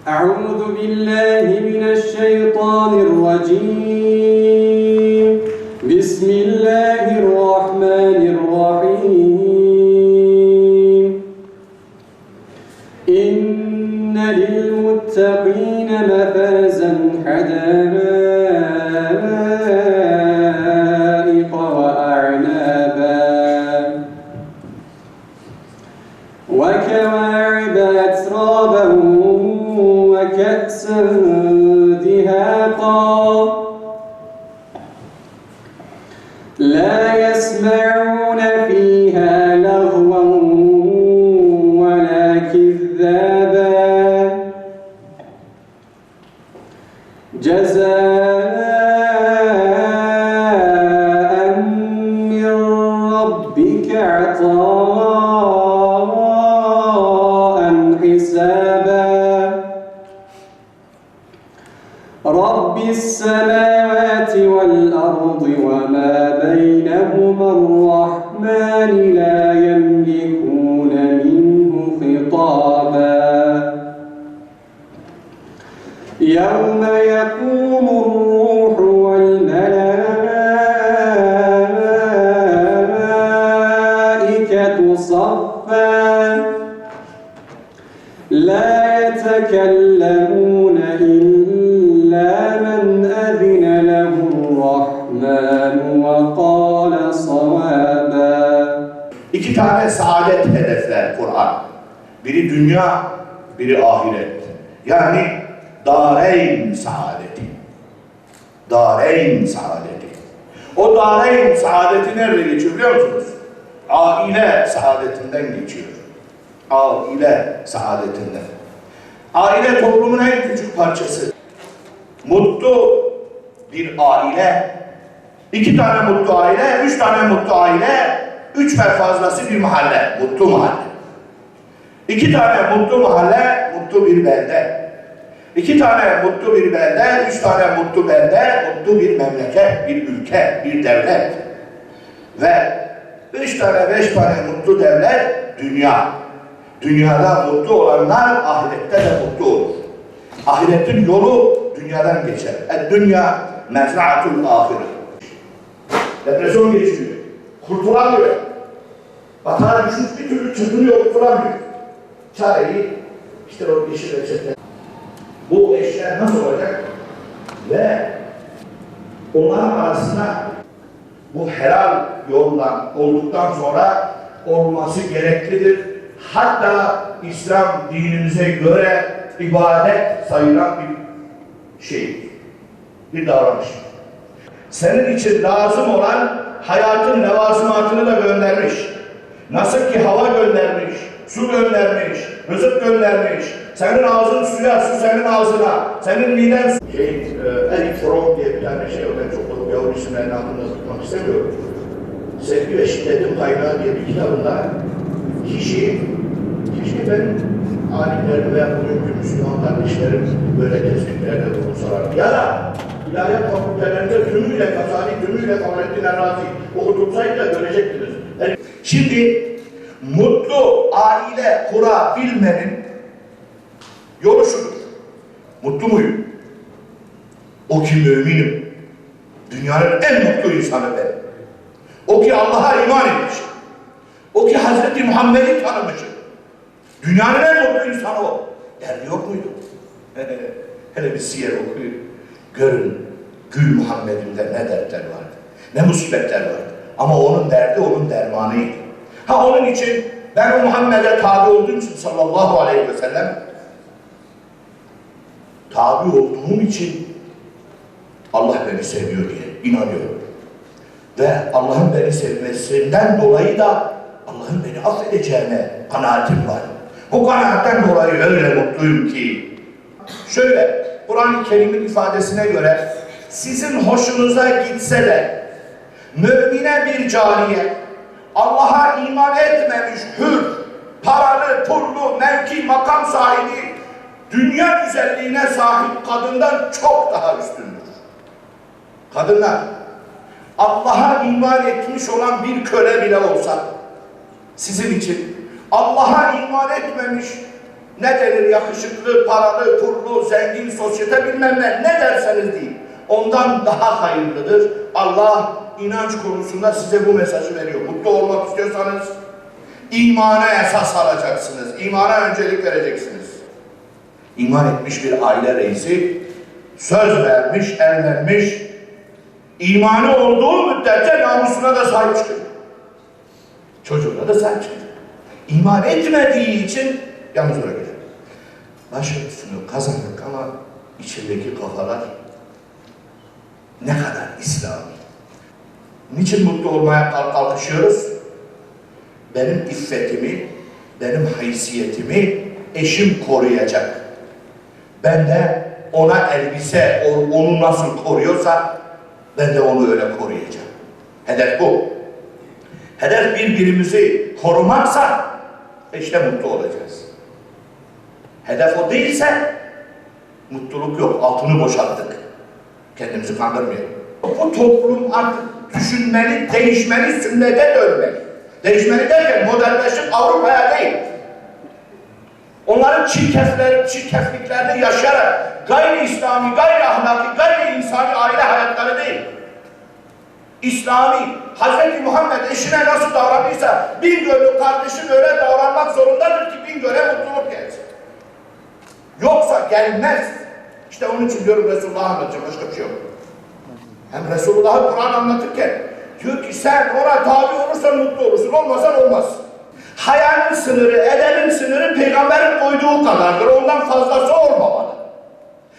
أعوذ بالله من الشيطان الرجيم بسم الله الرحمن الرحيم إن للمتقين مفازا حدائق وأعنابا وكواعب أترابا وكأسا دهاقا لا يسمعون فيها لغوا ولا كذابا جزاء من ربك عطاء حسابا رب السماوات والأرض وما بينهما الرحمن لا يملكون منه خطابا يوم يقوم الروح والملائكة صفا لا يتكلمون إلا من أذن له الرحمن وقال صوابا. İki tane saadet hedefler Kur'an. Biri dünya, biri ahiret. Yani Dâreyn saadeti. Dâreyn saadeti. O Dâreyn saadeti nerede geçiyor biliyor musunuz? Aile saadetinden geçiyor. Aile saadetinden. Aile toplumun en küçük parçası. Mutlu bir aile, 2 tane mutlu aile, 3 tane mutlu aile, 3 ve fazlası bir mahalle, mutlu mahalle. 2 tane mutlu mahalle, mutlu bir belde. 2 tane mutlu bir belde, 3 tane mutlu belde, mutlu bir memleket, bir ülke, bir devlet. Ve 3 tane, 5 tane mutlu devlet, dünya. Dünyada mutlu olanlar ahirette de mutlu olur. Ahiretin yolu dünyadan geçer. Dünya mezra'atul ahire. Depresyon geçiriyor. Kurtulamıyor. Batağa düşmüş bir türlü çırpınıyor, kurtulamıyor. Çareyi işte o yeşil reçete. Bu eşler nasıl olacak? Ve onların arasında bu helal yoldan olduktan sonra olması gereklidir. Hatta İslam dinimize göre ibadet sayılan bir şey, bir davranış. Senin için lazım olan hayatın levazımatını da göndermiş. Nasıl ki hava göndermiş, su göndermiş, rızık göndermiş. Senin ağzın suya, su senin ağzına, senin miden su. Eric Fromm diye bir tane şey, ben çok da yavru isimlerini aklımda tutmak istemiyorum. Sevgi ve Şiddetin Kaynağı diye bir kitabında kişi benim alimlerim veya bugünkü Müslüman kardeşlerim böyle tespitlerde bulunsalar ya da ilahiyat fakültelerinde tümüyle Gazali, tümüyle Fahrettin Errazi okutulsaydı da görecektiniz. Yani şimdi mutlu aile kurabilmenin yolu şudur. Mutlu muyum? O ki müminim. Dünyanın en mutlu insanı benim. O ki Allah'a iman etmiş. O ki Hazreti Muhammed'i tanımışım. Dünyanın en mutlu insanı o. Derdi yok muydu? Hele bir siyer okuyun. Görün, Gül Muhammed'imde ne dertler vardı. Ne musibetler vardı. Ama onun derdi, onun dermanıydı. Ha onun için ben o Muhammed'e tabi olduğum için sallallahu aleyhi ve sellem tabi olduğum için Allah beni seviyor diye inanıyorum. Ve Allah'ın beni sevmesinden dolayı da Allah'ın beni affedeceğine kanaatim var. Bu kanaatten dolayı öyle mutluyum ki. Şöyle, Kur'an-ı Kerim'in ifadesine göre sizin hoşunuza gitse de mümine bir cariye, Allah'a iman etmemiş hür, paralı, pullu, mevki, makam sahibi, dünya güzelliğine sahip kadından çok daha üstündür. Kadınlar, Allah'a iman etmiş olan bir köle bile olsa, sizin için Allah'a iman etmemiş, Ne denir, yakışıklı, paralı, pullu, zengin, sosyete bilmem ne derseniz deyin. Ondan daha hayırlıdır. Allah inanç konusunda size bu mesajı veriyor. Mutlu olmak istiyorsanız imana esas alacaksınız. İmana öncelik vereceksiniz. İman etmiş bir aile reisi söz vermiş, evlenmiş. İmanı olduğu müddetçe namusuna da sahip çıkıyor. Çocuğuna da sahip çıkıyor. İman etmediği için yalnız bırakıyor. Başörtüsünü kazandık ama içindeki kafalar ne kadar İslami. Niçin mutlu olmaya kalkışıyoruz? Benim iffetimi, benim haysiyetimi eşim koruyacak. Ben de ona elbise, onu nasıl koruyorsa ben de onu öyle koruyacağım. Hedef bu. Hedef birbirimizi korumaksa işte mutlu olacağız. Hedef o değilse mutluluk yok. Altını boşalttık. Kendimizi kandırmayalım. Bu toplum artık düşünmeli, değişmeli, sünnete dönmeli. Değişmeli derken modelleşip Avrupa'ya değil. Onların çirkefliklerini yaşayarak gayri İslami, gayri ahlaki, gayri insani aile hayatları değil. İslami, Hz. Muhammed eşine nasıl davranırsa Bingöl'lü kardeşim öyle davranmak zorundadır ki Bingöl'e mutluluk gelsin. Yoksa gelmez. İşte onun için diyorum Resulullah'ı anlatacağım, başka bir şey yok. Hem Resulullah'ı Kur'an anlatırken diyor ki sen ona tabi olursan mutlu olursun, olmasan olmaz. Hayanın sınırı, edebin sınırı peygamberin koyduğu kadardır. Ondan fazlası olmamalı.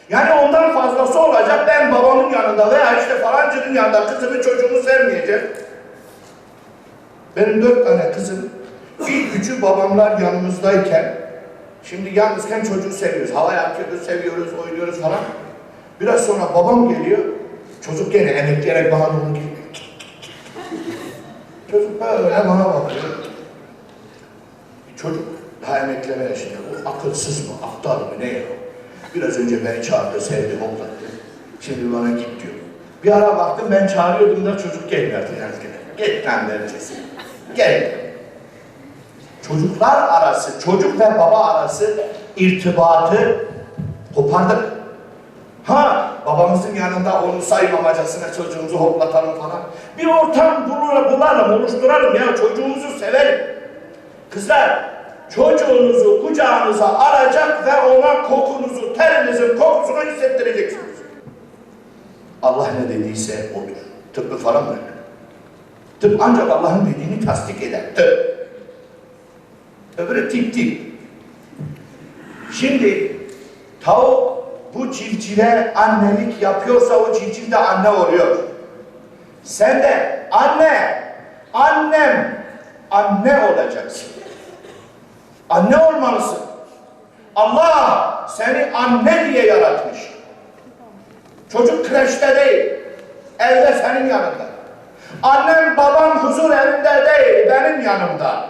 Yani ondan fazlası olacak, ben babamın yanında veya işte falancının yanında kızımı çocuğumu sevmeyeceğim. Benim 4 tane kızım, ilk üçü babamlar yanımızdayken, şimdi yalnızken çocuğu seviyoruz. Havaya atıyoruz, seviyoruz, oynuyoruz falan. Biraz sonra babam geliyor, çocuk gene emekleyerek bana doğru geliyor. Çocuk böyle bana bakıyor. Çocuk daha emekleme yaşında. O akılsız mı, aptal mı, ne ya? Biraz önce beni çağırdı, sevdi, hoplattı. Şimdi bana git diyor. Bir ara baktım ben çağırıyordum da çocuk gelmiyor artık. Git lan dercesi. Gel. Çocuklar arası, çocuk ve baba arası irtibatı kopardık. Ha, babamızın yanında onu saymamacasına çocuğumuzu hoplatalım falan. Bir ortam bulalım, oluşturalım ya, çocuğumuzu sevelim. Kızlar, çocuğunuzu kucağınıza alacak ve ona kokunuzu, terinizin kokusunu hissettireceksiniz. Allah ne dediyse odur. Tıbbı falan mı? Tıp ancak Allah'ın dediğini tasdik eder. Tıp. Öbürü tip. Şimdi tavuk bu civcive annelik yapıyorsa o civciv de anne oluyor. Sen de anne olacaksın. Anne olmalısın. Allah seni anne diye yaratmış. Çocuk kreşte değil, evde senin yanında. Annem babam huzur evinde değil, benim yanımda.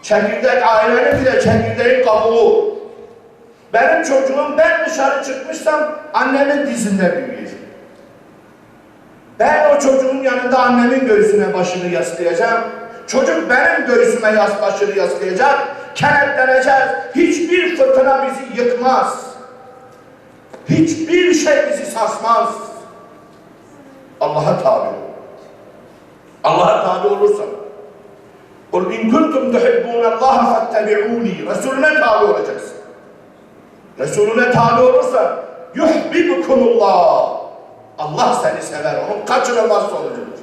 Çekirdek ailenin bile çekirdeğin kabuğu. Benim çocuğum, ben dışarı çıkmışsam annemin dizinde büyüyecek. Ben o çocuğun yanında annemin göğsüne başını yaslayacağım. Çocuk benim göğsüme başını yaslayacak. Kenetleneceğiz. Hiçbir fırtına bizi yıkmaz. Hiçbir şey bizi sarsmaz. Allah'a tabi ol. Allah'a tabi olursan. قُلْ اِنْ كُنْتُمْ تُحِبُّونَ اللّٰهَ فَاتَّبِعُونِي Resulüne tabi olacaksın. Resulüne tabi olursa يُحْبِبُكُمُ اللّٰهِ Allah seni sever. Onun kaçınılmaz sonucudur.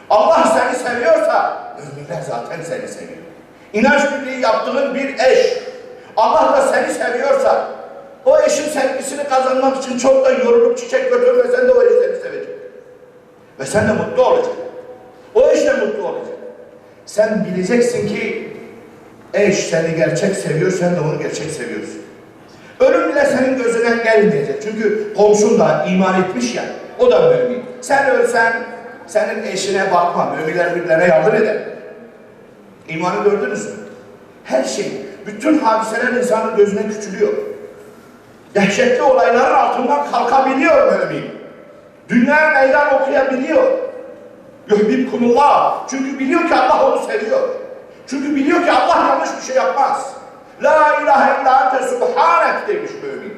Allah seni seviyorsa müminler zaten seni seviyor. İnanç birliği yaptığın bir eş Allah da seni seviyorsa o eşin sevgisini kazanmak için çok da yorulup çiçek götürmesen de o eş seni sevecek. Ve sen de mutlu olacaksın. O eş de mutlu olacak. Sen bileceksin ki eş seni gerçek seviyor, sen de onu gerçek seviyorsun. Ölüm bile senin gözüne gelmeyecek. Çünkü komşun da iman etmiş ya, o da mümin. Sen ölsen, senin eşine bakma. Müminler birbirlerine yardım eder. İmanı gördünüz mü? Her şey, bütün hadiseler insanın gözüne küçülüyor. Dehşetli olayların altından kalkabiliyor mümin. Dünya meydan okuyabiliyor. Yuhbibkumullah. Çünkü biliyor ki Allah onu seviyor. Çünkü biliyor ki Allah yanlış bir şey yapmaz. La ilahe illa ente subhanek demiş mümin.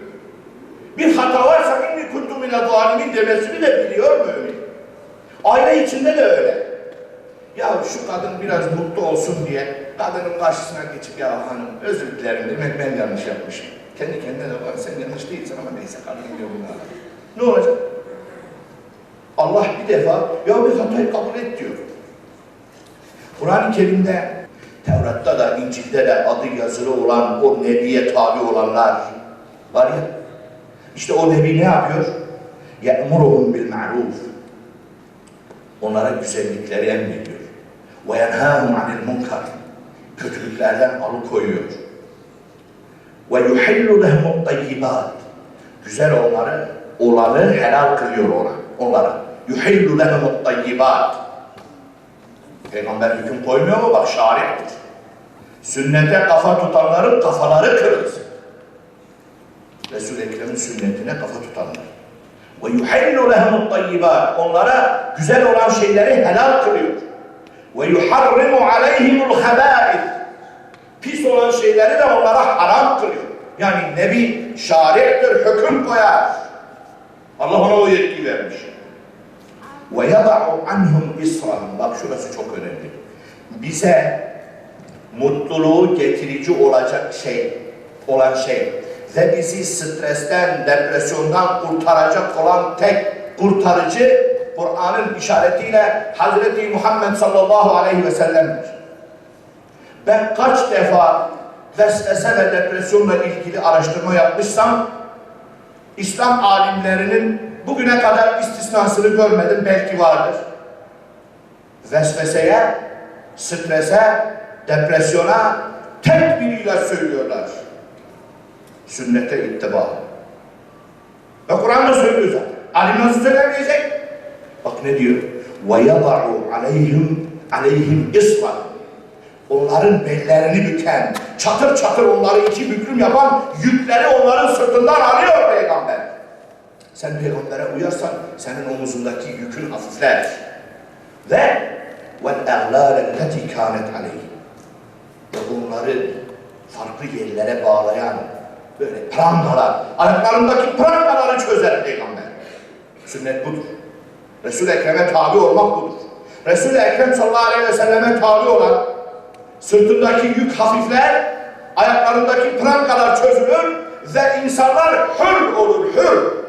Bir hata varsa inni kuntu mine zalimin demesini de biliyor mümin. Aile içinde de öyle. Ya şu kadın biraz mutlu olsun diye kadının karşısına geçip ya hanım özür dilerim demek ben yanlış yapmışım. Kendi kendine de var sen yanlış değilsin ama neyse kadın diyor bunlar. Ne olacak? Allah bir defa ya bir hatayı kabul et diyor. Kur'an-ı Kerim'de, Tevrat'ta da, İncil'de de adı yazılı olan o Nebi'ye tabi olanlar var ya, işte o Nebi ne yapıyor? يَأْمُرُهُمْ بِالْمَعْرُوفِ Onlara güzellikleri emrediyor. وَيَنْهَاهُمْ عَنِ الْمُنْكَرِ Kötülüklerden alıkoyuyor. وَيُحِلُّ لَهُمُ الطَّيِّبَاتِ Güzel olanı helal kılıyor onlara. يُحِلُّ لَهُمُ الطَّيِّبَاتِ Peygamber hüküm koymuyor mu? Bak şari'tir. Sünnete kafa tutanların kafaları kırılsın. Resul-i Ekrem'in sünnetine kafa tutanlar. وَيُحِلُّ لَهُمُ الطَّيِّبَاتِ Onlara güzel olan şeyleri helal kılıyor. وَيُحَرِّمُ عَلَيْهِمُ الْخَبَائِثِ Pis olan şeyleri de onlara haram kılıyor. Yani Nebi şari'tir, hüküm koyar. Allah ona o yetki vermiş. وَيَضَعُ عَنْهُمْ إِسْرَهُمْ Bak şurası çok önemli. Bize mutluluğu getirici olan şey ve bizi stresten, depresyondan kurtaracak olan tek kurtarıcı Kur'an'ın işaretiyle Hazreti Muhammed sallallahu aleyhi ve sellem'dir. Ben kaç defa vesvese ve depresyonla ilgili araştırma yapmışsam İslam alimlerinin bugüne kadar istisnasını görmedim, belki vardır. Vesveseye, strese, depresyona tek bir ilaç söylüyorlar. Sünnete ittiba. Ve Kur'an'da söylüyor zaten. Alim nasıl söylemeyecek? Bak ne diyor? وَيَضَعُ عَلَيْهِمْ إِسْرًا Onların bellerini büken, çatır çatır onları iki büklüm yapan yükleri onların sırtından alıyor Peygamber. Sen Peygamber'e uyarsan senin omuzundaki yükün hafifler. Ve وَالْاَغْلَالَ الَّتِي كَانَتْ عَلَيْهِ Ve onları farklı yerlere bağlayan böyle prangalar, ayaklarındaki prangaları çözer Peygamber. Sünnet budur. Resul-i Ekrem'e tabi olmak budur. Resul-i Ekrem sallallahu aleyhi ve selleme tabi olan sırtındaki yük hafifler, ayaklarındaki prangalar çözülür ve insanlar hür olur, hür.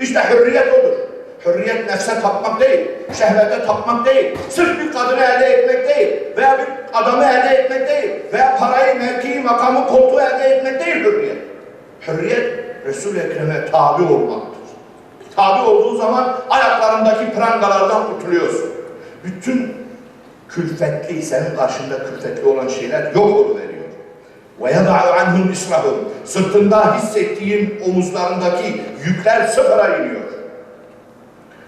İşte hürriyet odur. Hürriyet nefse tapmak değil, şehvete tapmak değil, sırf bir kadını elde etmek değil veya bir adamı elde etmek değil veya parayı, mevkiyi, makamı, koltuğu elde etmek değil hürriyet. Hürriyet, Resul-i Ekrem'e tabi olmaktır. Tabi olduğu zaman ayaklarındaki prangalardan kurtuluyorsun. Bütün külfetli, senin karşında külfetli olan şeyler yok oluveriyor. وَيَضَعُ عَنْهُمْ إِسْرَهُمْ Sırtında hissettiğin omuzlarındaki yükler sıfıra iniyor.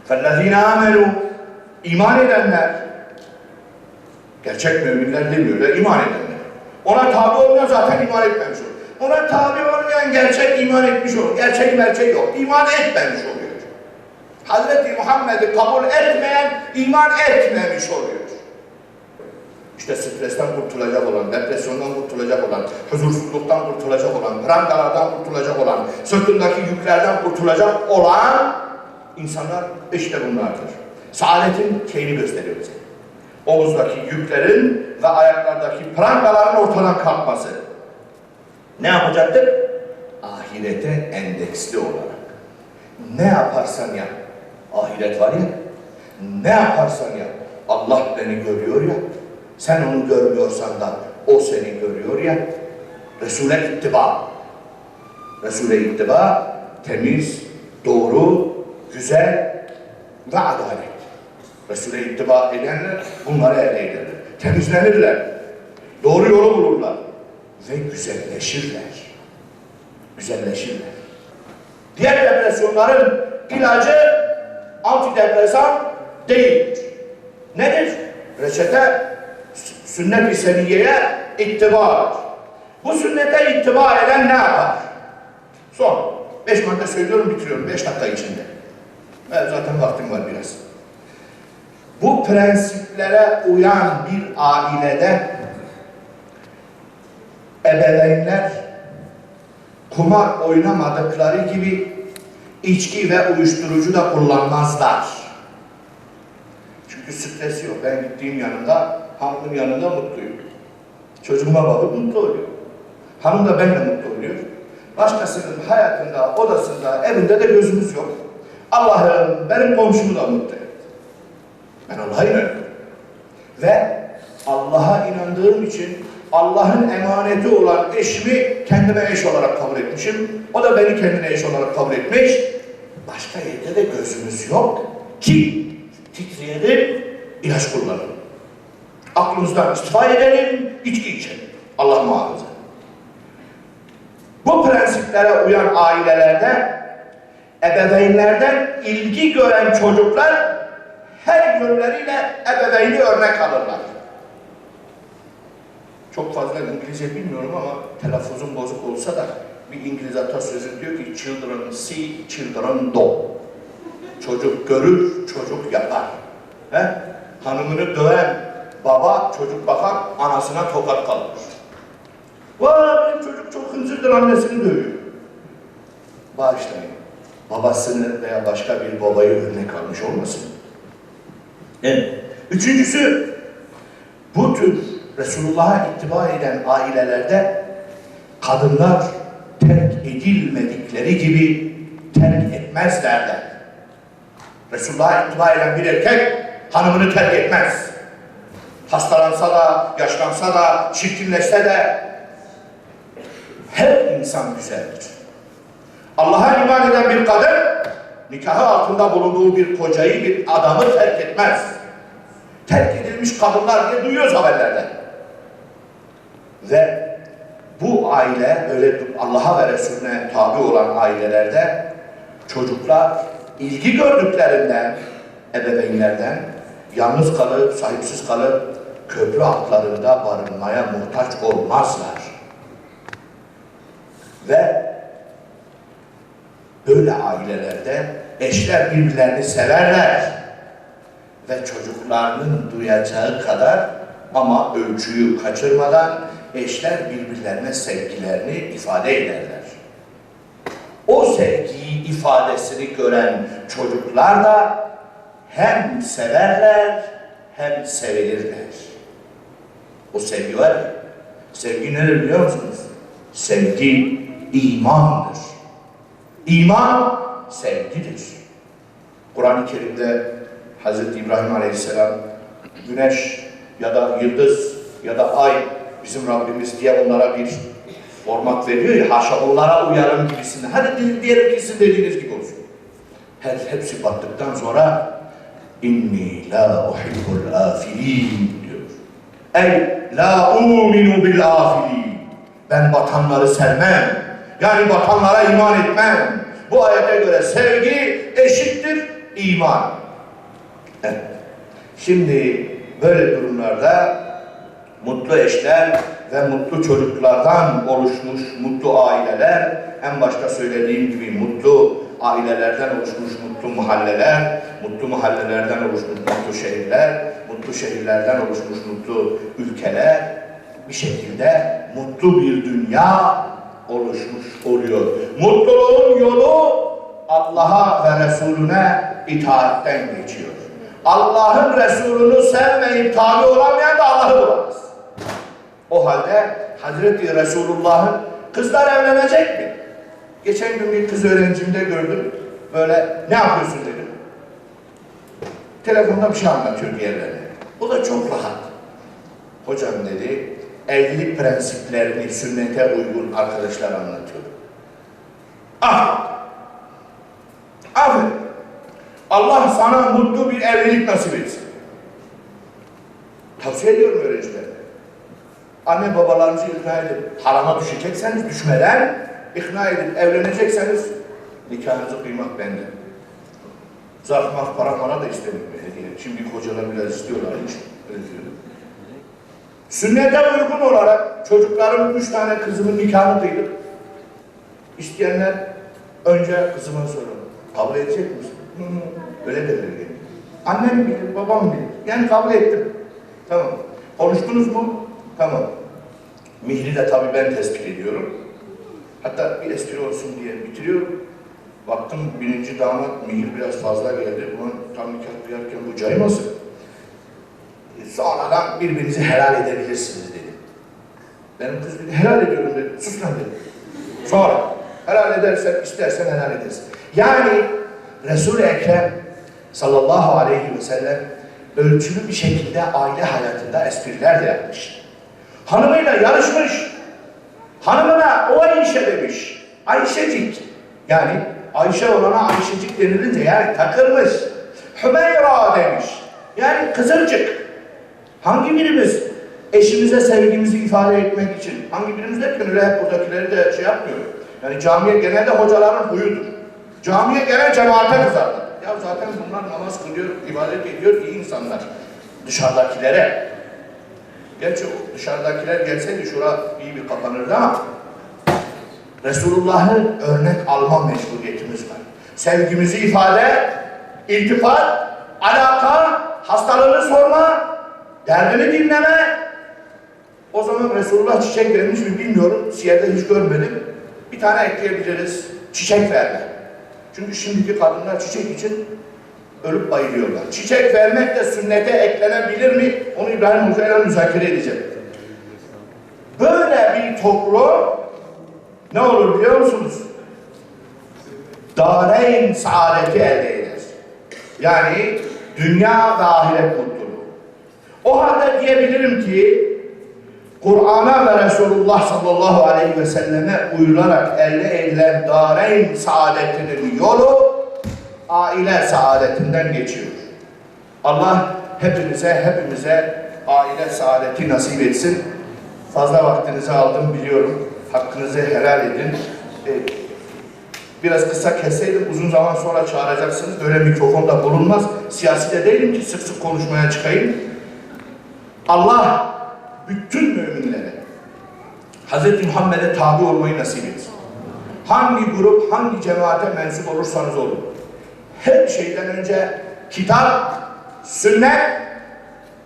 فَالَّذ۪ينَ آمَنُوا İman edenler, gerçek müminler demiyorlar, iman edenler. Ona tabi olmayan zaten iman etmemiş olur. Ona tabi olmayan gerçek iman etmiş olur. Gerçek merçek yok, iman etmemiş oluyor. Hazreti Muhammed'i kabul etmeyen, iman etmemiş oluyor. İşte stresten kurtulacak olan, depresyondan kurtulacak olan, huzursuzluktan kurtulacak olan, prangalardan kurtulacak olan, sırtındaki yüklerden kurtulacak olan insanlar işte bunlardır. Saadetin şeyini gösteriyor bize. Omuzdaki yüklerin ve ayaklardaki prangaların ortadan kalkması. Ne yapacaktır? Ahirete endeksli olarak. Ne yaparsan yap. Ahiret var ya, ne yaparsan yap. Allah beni görüyor ya, sen onu görmüyorsan da o seni görüyor ya. Resul'e ittiba. Resul'e ittiba, temiz, doğru, güzel ve adalet. Resul'e ittiba edenler bunları elde ederler. Temizlenirler, doğru yolu bulurlar ve güzelleşirler. Güzelleşirler. Diğer depresyonların ilacı antidepresan değildir. Nedir? Reçete sünnet-i seniyeye ittibadır. Bu sünnete ittiba eden ne yapar? Son. 5 madde söylüyorum, bitiriyorum 5 dakika içinde. Zaten vaktim var biraz. Bu prensiplere uyan bir ailede ebeveynler kumar oynamadıkları gibi içki ve uyuşturucu da kullanmazlar. Çünkü stresi yok. Ben gittiğim yanında, hanımın yanında mutluyum. Çocuğuma bakıp mutlu oluyor. Hanım da benimle mutlu oluyor. Başkasının hayatında, odasında, evinde de gözümüz yok. Allah'ım benim komşumu da mutlu et. Ben Allah'a inanıyorum. Ve Allah'a inandığım için Allah'ın emaneti olan eşimi kendime eş olarak kabul etmişim. O da beni kendine eş olarak kabul etmiş. Başka yerde de gözümüz yok ki titreyelim, ilaç kullanalım. Aklımızdan istifa edelim, içki içelim. Allah muhafaza. Bu prensiplere uyan ailelerde ebeveynlerden ilgi gören çocuklar her yönleriyle ebeveyni örnek alırlar. Çok fazla İngilizce bilmiyorum ama telaffuzum bozuk olsa da bir İngiliz atasözü diyor ki children see, children do. Çocuk görür, çocuk yapar. He? Hanımını döven baba, çocuk bakar, anasına tokat kaldırır. Vay benim çocuk çok hınzırdır, annesini dövüyor. Bağışlayın. Babasını veya başka bir babayı örnek almış olmasın. Evet. Üçüncüsü, bu tür Resulullah'a ittiba eden ailelerde kadınlar terk edilmedikleri gibi terk etmezlerdi. Resulullah'a ittiba eden bir erkek hanımını terk etmez. Hastalansa da, yaşlansa da, çirkinleşse de her insan güzeldir. Allah'a iman eden bir kadın nikahı altında bulunduğu bir kocayı, bir adamı terk etmez. Terk edilmiş kadınlar diye duyuyoruz haberlerden. Ve bu aile, böyle Allah'a ve Resulüne tabi olan ailelerde çocuklar ilgi gördüklerinden, ebeveynlerden yalnız kalıp, sahipsiz kalıp köprü altlarında barınmaya muhtaç olmazlar. Ve böyle ailelerde eşler birbirlerini severler ve çocuklarının duyacağı kadar ama ölçüyü kaçırmadan eşler birbirlerine sevgilerini ifade ederler. O sevgiyi ifadesini gören çocuklar da hem severler hem sevilirler. O sevgi var ya, sevgi nedir biliyor musunuz? Sevgi imandır. İman sevgidir. Kur'an-ı Kerim'de Hz. İbrahim Aleyhisselam güneş ya da yıldız ya da ay bizim Rabbimiz diye onlara bir format veriyor ya, haşa onlara uyarım gibisinden. Hadi diyelim ki sizin dediğiniz gibi olsun. Hepsi battıktan sonra inni la uhibbul afilin diyor. Ey la uminu bil afilin. Ben batanları sevmem. Yani batanlara iman etmem. Bu ayete göre sevgi eşittir iman. Evet. Şimdi böyle durumlarda mutlu eşler ve mutlu çocuklardan oluşmuş mutlu aileler, en başta söylediğim gibi mutlu ailelerden oluşmuş mutlu mahalleler, mutlu mahallelerden oluşmuş mutlu şehirler, mutlu şehirlerden oluşmuş mutlu ülkeler, bir şekilde mutlu bir dünya oluşmuş oluyor. Mutluluğun yolu Allah'a ve Resulüne itaatten geçiyor. Allah'ın Resulünü sevmeyip tabi olamayan da Allah'ı bulamaz. O halde Hazreti Resulullah'ın kızlar evlenecek mi? Geçen gün bir kız öğrencimde gördüm. Böyle ne yapıyorsun dedim. Telefonda bir şey anlatıyor diğerlerine. O da çok rahat. Hocam dedi, evlilik prensiplerini sünnete uygun arkadaşlar anlatıyor. Aferin. Allah sana mutlu bir evlilik nasip etsin. Tavsiye ediyorum öğrencilerine. Anne babalarınızı ikna edin. Harama düşecekseniz düşmeden ikna edin. Evlenecekseniz nikahınızı kıymak bende. Zarf marf para da istemiyorum hediye. Şimdi kocalar biraz istiyorlar hiç. Sünnete uygun olarak çocuklarımın 3 tane kızımın nikahını kıydım. İsteyenler önce kızıma sorun. Kabul edecek misin? Öyle derler yani. Annem bilir, babam bilir. Yani kabul ettim. Tamam. Konuştunuz mu? Tamam. Mihri de tabii ben tespit ediyorum. Hatta bir espri olsun diye bitiriyorum. Baktım birinci damat mihir biraz fazla geldi. Ulan tam nikah kıyarken bu caymasın. Sonradan birbirinizi helal edebilirsiniz dedi. Benim kız dedi, helal ediyorum dedi. Sus lan dedi. Sonra helal edersen, istersen helal edersin. Yani Resul-i Ekrem sallallahu aleyhi ve sellem ölçülü bir şekilde aile hayatında espriler de yapmış. Hanımıyla yarışmış. Hanımına o Ayşe demiş. Ayşecik. Yani Ayşe olana Ayşecik denilince yani takılmış. Hümeyra demiş. Yani kızılcık. Hangi birimiz eşimize sevgimizi ifade etmek için, hangi birimiz derken öyle hep buradakileri de şey yapmıyor. Yani camiye genelde hocaların huyudur. Camiye gelen cemaate kızarlar. Ya zaten bunlar namaz kılıyor, ibadet ediyor iyi insanlar. Dışarıdakilere. Gerçi dışarıdakiler gelseydi şura iyi bir kapanırdı ama Resulullah'ı örnek alma mecburiyetimiz var. Sevgimizi ifade, iltifat, alaka, hastalığını sorma, derdini dinleme. O zaman Resulullah çiçek vermiş mi bilmiyorum, siyerde hiç görmedim. Bir tane ekleyebiliriz, çiçek verme. Çünkü şimdiki kadınlar çiçek için ölüp bayılıyorlar. Çiçek vermek de sünnete eklenebilir mi? Onu İbrahim Hoca ile müzakere edeceğim. Böyle bir toplum ne olur biliyor musunuz? Dâreyn saadeti elde eder. Yani dünya ve ahiret mutluluğu. O halde diyebilirim ki Kur'an'a ve Resulullah sallallahu aleyhi ve selleme uyularak elde edilen dâreyn saadetinin yolu aile saadetinden geçiyor. Allah hepimize aile saadeti nasip etsin. Fazla vaktinizi aldım biliyorum. Hakkınızı helal edin. Biraz kısa kesseydim uzun zaman sonra çağıracaksınız. Öyle mikrofonda bulunmaz. Siyasi de değilim ki sık sık konuşmaya çıkayım. Allah bütün müminlere Hz. Muhammed'e tabi olmayı nasip etsin. Hangi grup, hangi cemaate mensup olursanız olun. Her şeyden önce kitap, sünnet,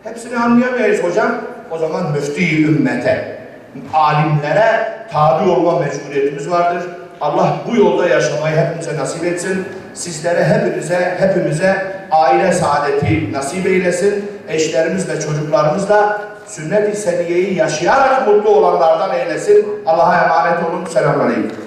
hepsini anlayamayız hocam. O zaman müfti-i ümmete, alimlere tabi olma mecburiyetimiz vardır. Allah bu yolda yaşamayı hepimize nasip etsin. Sizlere, hepimize aile saadeti nasip eylesin. Eşlerimiz ve çocuklarımız da sünnet-i seniyeyi yaşayarak mutlu olanlardan eylesin. Allah'a emanet olun. Selamünaleyküm.